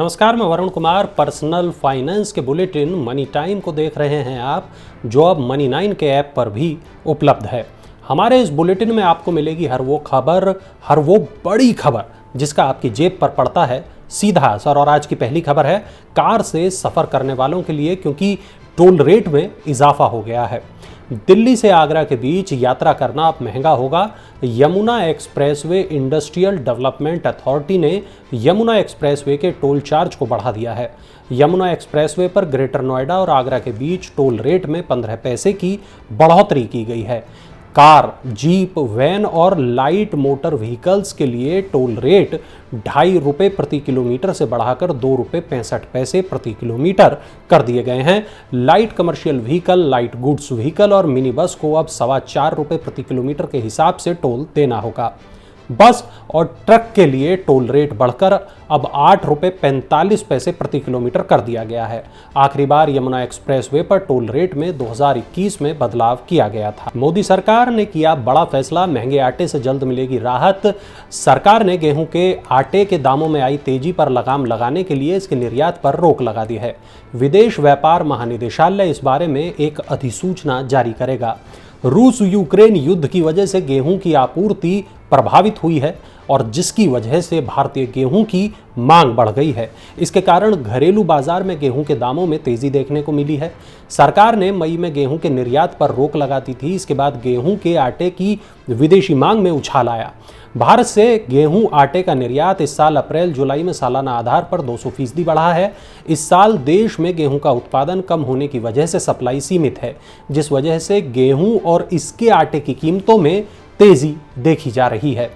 नमस्कार, मैं Varun Kumar. Personal finance के बुलेटिन मनी टाइम को देख रहे हैं आप, जो अब मनी 9 के ऐप पर भी उपलब्ध है। हमारे इस बुलेटिन में आपको मिलेगी हर वो खबर, हर वो बड़ी खबर जिसका आपकी जेब पर पड़ता है सीधा असर। और आज की पहली खबर है कार से सफ़र करने वालों के लिए, क्योंकि टोल रेट में इजाफा हो गया है। दिल्ली से आगरा के बीच यात्रा करना अब महंगा होगा। Yamuna expressway industrial development authority ने यमुना एक्सप्रेसवे के टोल चार्ज को बढ़ा दिया है। यमुना एक्सप्रेसवे पर ग्रेटर नोएडा और आगरा के बीच टोल रेट में 15 पैसे की बढ़ोतरी की गई है। कार, जीप, वैन और लाइट मोटर व्हीकल्स के लिए टोल रेट ₹2.5 प्रति किलोमीटर से बढ़ाकर ₹2.65 प्रति किलोमीटर कर दिए गए हैं। Light commercial vehicle, light goods vehicle और मिनी बस को अब ₹4.25 प्रति किलोमीटर के हिसाब से टोल देना होगा। बस और ट्रक के लिए टोल रेट बढ़कर अब ₹8.45 प्रति किलोमीटर कर दिया गया है। आखिरी बार यमुना एक्सप्रेसवे पर टोल रेट में 2021 में बदलाव किया गया था। मोदी सरकार ने किया बड़ा फैसला, महंगे आटे से जल्द मिलेगी राहत। सरकार ने गेहूं के आटे के दामों में आई तेजी पर लगाम लगाने के लिए इसके निर्यात पर रोक लगा दी है। विदेश व्यापार महानिदेशालय इस बारे में एक अधिसूचना जारी करेगा। रूस यूक्रेन युद्ध की वजह से गेहूं की आपूर्ति प्रभावित हुई है और जिसकी वजह से भारतीय गेहूं की मांग बढ़ गई है। इसके कारण घरेलू बाजार में गेहूं के दामों में तेजी देखने को मिली है। सरकार ने मई में गेहूं के निर्यात पर रोक लगा दी थी। इसके बाद गेहूं के आटे की विदेशी मांग में उछाल आया। भारत से गेहूं आटे का निर्यात इस साल अप्रैल जुलाई में सालाना आधार पर 200% बढ़ा है। इस साल देश में गेहूं का उत्पादन कम होने की वजह से सप्लाई सीमित है, जिस वजह से गेहूं और इसके आटे की कीमतों में तेजी देखी जा रही है।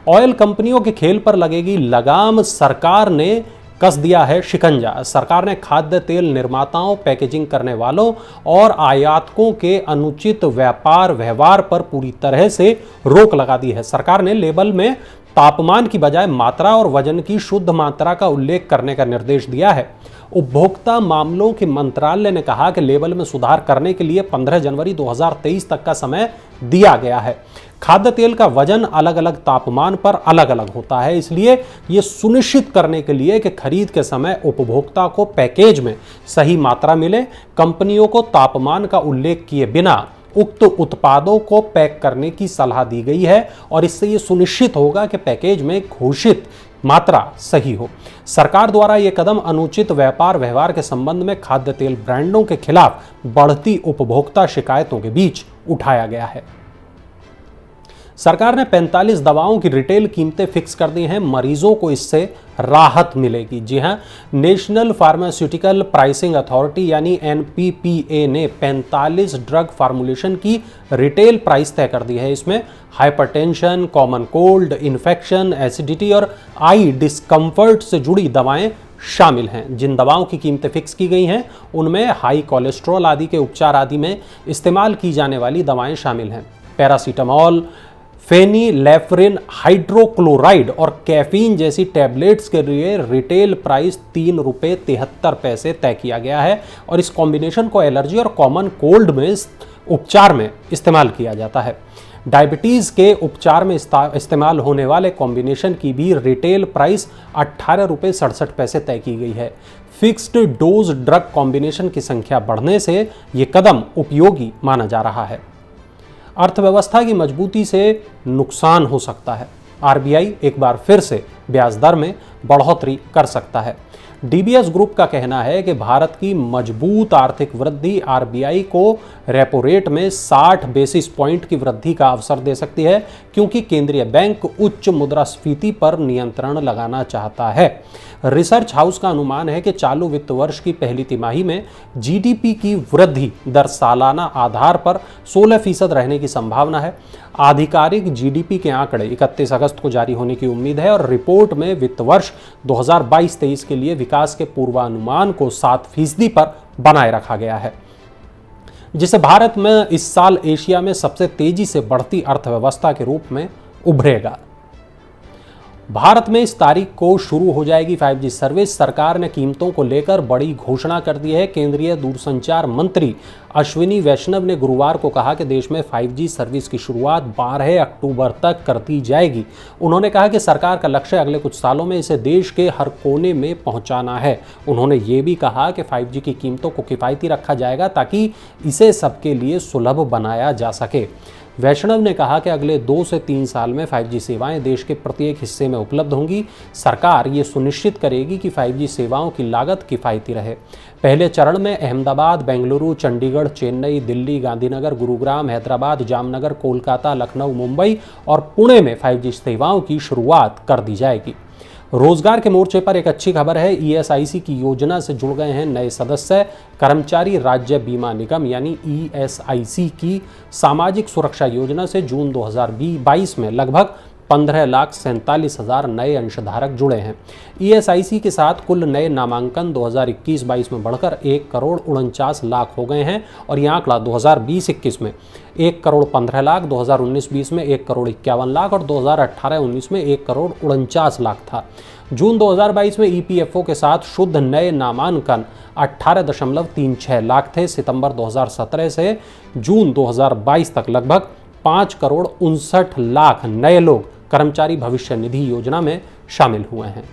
ऑयल कंपनियों के खेल पर लगेगी लगाम, सरकार ने कस दिया है शिकंजा। सरकार ने खाद्य तेल निर्माताओं, पैकेजिंग करने वालों और आयातकों के अनुचित व्यापार व्यवहार पर पूरी तरह से रोक लगा दी है। सरकार ने लेबल में तापमान की बजाय मात्रा और वजन की शुद्ध मात्रा का उल्लेख करने का निर्देश दिया है। उपभोक्ता मामलों के मंत्रालय ने कहा कि लेबल में सुधार करने के लिए 15 जनवरी 2023 तक का समय दिया गया है। खाद्य तेल का वजन अलग अलग तापमान पर अलग अलग होता है, इसलिए यह सुनिश्चित करने के लिए कि खरीद के समय उपभोक्ता को पैकेज में सही मात्रा मिले, कंपनियों को तापमान का उल्लेख किए बिना उक्त उत्पादों को पैक करने की सलाह दी गई है और इससे यह सुनिश्चित होगा कि पैकेज में घोषित मात्रा सही हो। सरकार द्वारा यह कदम अनुचित व्यापार व्यवहार के संबंध में खाद्य तेल ब्रांडों के खिलाफ बढ़ती उपभोक्ता शिकायतों के बीच उठाया गया है। सरकार ने 45 दवाओं की रिटेल कीमतें फिक्स कर दी हैं। मरीजों को इससे राहत मिलेगी। जी हां, नेशनल फार्मास्यूटिकल प्राइसिंग अथॉरिटी यानी NPPA ने 45 ड्रग फार्मूलेशन की रिटेल प्राइस तय कर दी है। इसमें hypertension, common cold, infection, acidity और आई डिस्कम्फर्ट से जुड़ी दवाएं शामिल हैं। जिन दवाओं की कीमतें फिक्स की गई हैं उनमें हाई कोलेस्ट्रॉल आदि के उपचार आदि में इस्तेमाल की जाने वाली दवाएं शामिल हैं। पैरासीटामॉल, फेनिलेफ्रिन हाइड्रोक्लोराइड और कैफीन जैसी टैबलेट्स के लिए रिटेल प्राइस ₹3.73 तय किया गया है और इस कॉम्बिनेशन को एलर्जी और कॉमन कोल्ड में उपचार में इस्तेमाल किया जाता है। डायबिटीज़ के उपचार में इस्तेमाल होने वाले कॉम्बिनेशन की भी रिटेल प्राइस ₹18.67 तय की गई है। फिक्स्ड डोज ड्रग कॉम्बिनेशन की संख्या बढ़ने से ये कदम उपयोगी माना जा रहा है। अर्थव्यवस्था की मजबूती से नुकसान हो सकता है। RBI एक बार फिर से ब्याज दर में बढ़ोतरी कर सकता है। DBS ग्रुप का कहना है कि भारत की मजबूत आर्थिक वृद्धि RBI को रेपो रेट में 60 बेसिस पॉइंट की वृद्धि का अवसर दे सकती है, क्योंकि केंद्रीय बैंक उच्च मुद्रास्फीति पर नियंत्रण लगाना चाहता है। रिसर्च हाउस का अनुमान है कि चालू वित्त वर्ष की पहली तिमाही में GDP की वृद्धि दर सालाना आधार पर 16% रहने की संभावना है। आधिकारिक GDP के आंकड़े 31 अगस्त को जारी होने की उम्मीद है और रिपोर्ट में वित्त वर्ष 2022-23 के लिए विकास के पूर्वानुमान को 7% पर बनाए रखा गया है, जिसे भारत में इस साल एशिया में सबसे तेजी से बढ़ती अर्थव्यवस्था के रूप में उभरेगा। भारत में इस तारीख को शुरू हो जाएगी 5G सर्विस। सरकार ने कीमतों को लेकर बड़ी घोषणा कर दी है। केंद्रीय दूरसंचार मंत्री अश्विनी वैष्णव ने गुरुवार को कहा कि देश में 5G सर्विस की शुरुआत 12 अक्टूबर तक कर दी जाएगी। उन्होंने कहा कि सरकार का लक्ष्य अगले कुछ सालों में इसे देश के हर कोने में पहुंचाना है। उन्होंने ये भी कहा कि 5G की कीमतों को किफायती रखा जाएगा ताकि इसे सबके लिए सुलभ बनाया जा सके। वैष्णव ने कहा कि अगले 2 से 3 साल में 5G सेवाएं देश के प्रत्येक हिस्से में उपलब्ध होंगी। सरकार ये सुनिश्चित करेगी कि 5G सेवाओं की लागत किफ़ायती रहे। पहले चरण में अहमदाबाद, बेंगलुरु, चंडीगढ़, चेन्नई, दिल्ली, गांधीनगर, गुरुग्राम, हैदराबाद, जामनगर, कोलकाता, लखनऊ, मुंबई और पुणे में 5G सेवाओं की शुरुआत कर दी जाएगी। रोजगार के मोर्चे पर एक अच्छी खबर है। ESIC की योजना से जुड़ गए हैं नए सदस्य। कर्मचारी राज्य बीमा निगम यानी ESIC की सामाजिक सुरक्षा योजना से जून 2022 में लगभग 15,47,000 नए अंशधारक जुड़े हैं। ESIC के साथ कुल नए नामांकन 2021-22 में बढ़कर 1,49,00,000 हो गए हैं और यह आंकड़ा 2020-21 में 1,15,00,000, 2019-20 में 1,51,00,000 और 2018-19 में 1,49,00,000 था। जून 2022 में EPFO के साथ शुद्ध नए नामांकन 18.36 लाख थे। सितंबर 2017 से जून 2022 तक लगभग 5,59,00,000 नए लोग कर्मचारी भविष्य निधि योजना में शामिल हुए हैं।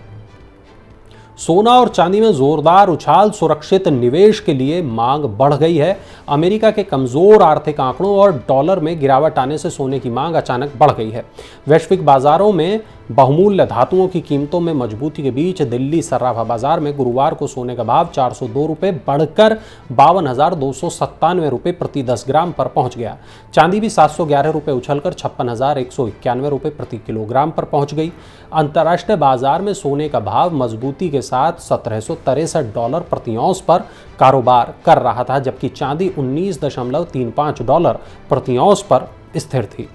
सोना और चांदी में जोरदार उछाल। सुरक्षित निवेश के लिए मांग बढ़ गई है। अमेरिका के कमजोर आर्थिक आंकड़ों और डॉलर में गिरावट आने से सोने की मांग अचानक बढ़ गई है। वैश्विक बाजारों में बहुमूल्य धातुओं की कीमतों में मजबूती के बीच दिल्ली सर्राफा बाजार में गुरुवार को सोने का भाव 402 रुपये बढ़कर 52,297 रुपये प्रति 10 ग्राम पर पहुंच गया। चांदी भी 711 रुपये उछलकर 56,191 रुपये प्रति किलोग्राम पर पहुंच गई। अंतर्राष्ट्रीय बाजार में सोने का भाव मजबूती के साथ $1,763 प्रति औंस पर कारोबार कर रहा था, जबकि चांदी $19.35 प्रति औंस पर स्थिर थी।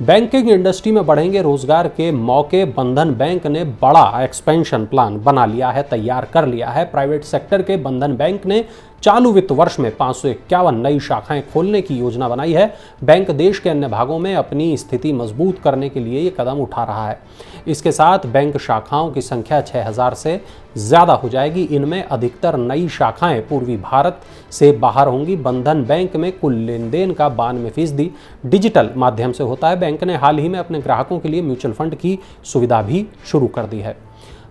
बैंकिंग इंडस्ट्री में बढ़ेंगे रोजगार के मौके। बंधन बैंक ने बड़ा एक्सपेंशन प्लान बना लिया है, तैयार कर लिया है। प्राइवेट सेक्टर के बंधन बैंक ने चालू वित्त वर्ष में 551 नई शाखाएं खोलने की योजना बनाई है। बैंक देश के अन्य भागों में अपनी स्थिति मजबूत करने के लिए ये कदम उठा रहा है। इसके साथ बैंक शाखाओं की संख्या 6,000 से ज़्यादा हो जाएगी। इनमें अधिकतर नई शाखाएं पूर्वी भारत से बाहर होंगी। बंधन बैंक में कुल लेन देन का 92% डिजिटल माध्यम से होता है। बैंक ने हाल ही में अपने ग्राहकों के लिए म्यूचुअल फंड की सुविधा भी शुरू कर दी है।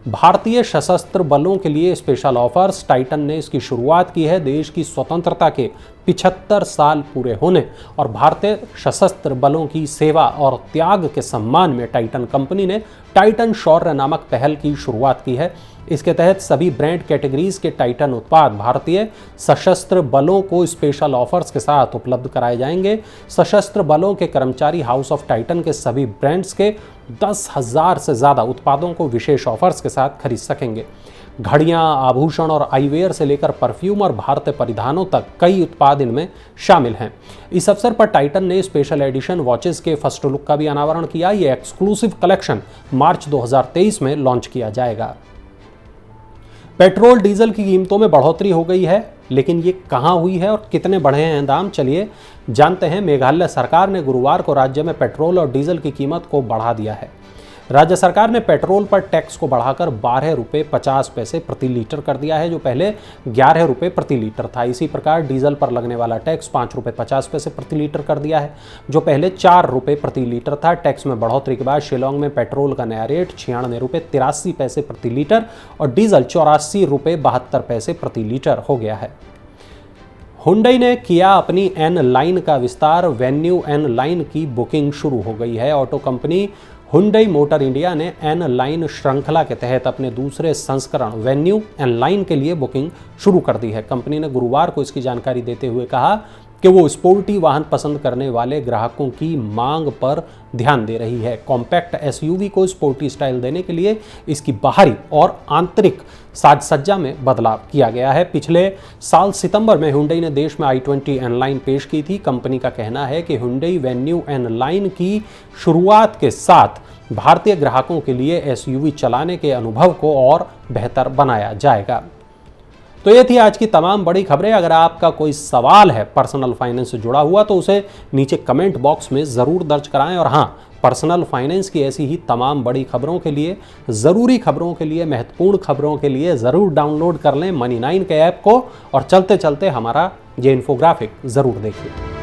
भारतीय सशस्त्र बलों के लिए स्पेशल ऑफर्स। टाइटन ने इसकी शुरुआत की है। देश की स्वतंत्रता के 75 साल पूरे होने और भारतीय सशस्त्र बलों की सेवा और त्याग के सम्मान में टाइटन कंपनी ने टाइटन शौर्य नामक पहल की शुरुआत की है। इसके तहत सभी ब्रांड कैटेगरीज के टाइटन उत्पाद भारतीय सशस्त्र बलों को स्पेशल ऑफर्स के साथ उपलब्ध कराए जाएंगे। सशस्त्र बलों के कर्मचारी हाउस ऑफ टाइटन के सभी ब्रांड्स के 10,000 से ज़्यादा उत्पादों को विशेष ऑफर्स के साथ खरीद सकेंगे। घड़ियां, आभूषण और आईवेयर से लेकर परफ्यूम और भारतीय परिधानों तक कई उत्पाद इनमें शामिल हैं। इस अवसर पर टाइटन ने स्पेशल एडिशन वॉचेस के फर्स्ट लुक का भी अनावरण किया। ये एक्सक्लूसिव कलेक्शन मार्च 2023 में लॉन्च किया जाएगा। पेट्रोल डीजल की कीमतों में बढ़ोतरी हो गई है, लेकिन ये कहां हुई है और कितने बढ़े हैं दाम, चलिए जानते हैं। मेघालय सरकार ने गुरुवार को राज्य में पेट्रोल और डीजल की कीमत को बढ़ा दिया है। राज्य सरकार ने पेट्रोल पर टैक्स को बढ़ाकर 12 रुपये 50 पैसे प्रति लीटर कर दिया है, जो पहले 11 रुपये प्रति लीटर था। इसी प्रकार डीजल पर लगने वाला टैक्स 5 रुपये 50 पैसे प्रति लीटर कर दिया है, जो पहले 4 रुपये प्रति लीटर था। टैक्स में बढ़ोतरी के बाद शिलोंग में पेट्रोल का नया रेट 96 रुपये 83 पैसे प्रति लीटर और डीजल 84 रुपये 72 पैसे प्रति लीटर हो गया है। हुंडई ने किया अपनी एन लाइन का विस्तार। वेन्यू एन लाइन की बुकिंग शुरू हो गई है। Auto company Hyundai motor India ने एन लाइन श्रृंखला के तहत अपने दूसरे संस्करण वेन्यू एन लाइन के लिए बुकिंग शुरू कर दी है। कंपनी ने गुरुवार को इसकी जानकारी देते हुए कहा कि वो स्पोर्टी वाहन पसंद करने वाले ग्राहकों की मांग पर ध्यान दे रही है। कॉम्पैक्ट एसयूवी को स्पोर्टी स्टाइल देने के लिए इसकी बाहरी और आंतरिक साज-सज्जा में बदलाव किया गया है। पिछले साल सितंबर में हुंडई ने देश में i20 एन लाइन पेश की थी। कंपनी का कहना है कि हुंडई वेन्यू एन लाइन की शुरुआत के साथ भारतीय ग्राहकों के लिए एसयूवी चलाने के अनुभव को और बेहतर बनाया जाएगा। तो ये थी आज की तमाम बड़ी खबरें। अगर आपका कोई सवाल है पर्सनल फाइनेंस से जुड़ा हुआ तो उसे नीचे कमेंट बॉक्स में ज़रूर दर्ज कराएं और हाँ, पर्सनल फाइनेंस की ऐसी ही तमाम बड़ी खबरों के लिए, ज़रूरी खबरों के लिए, महत्वपूर्ण खबरों के लिए ज़रूर डाउनलोड कर लें मनी9 के ऐप को और चलते चलते हमारा ये इन्फोग्राफिक ज़रूर देखिए।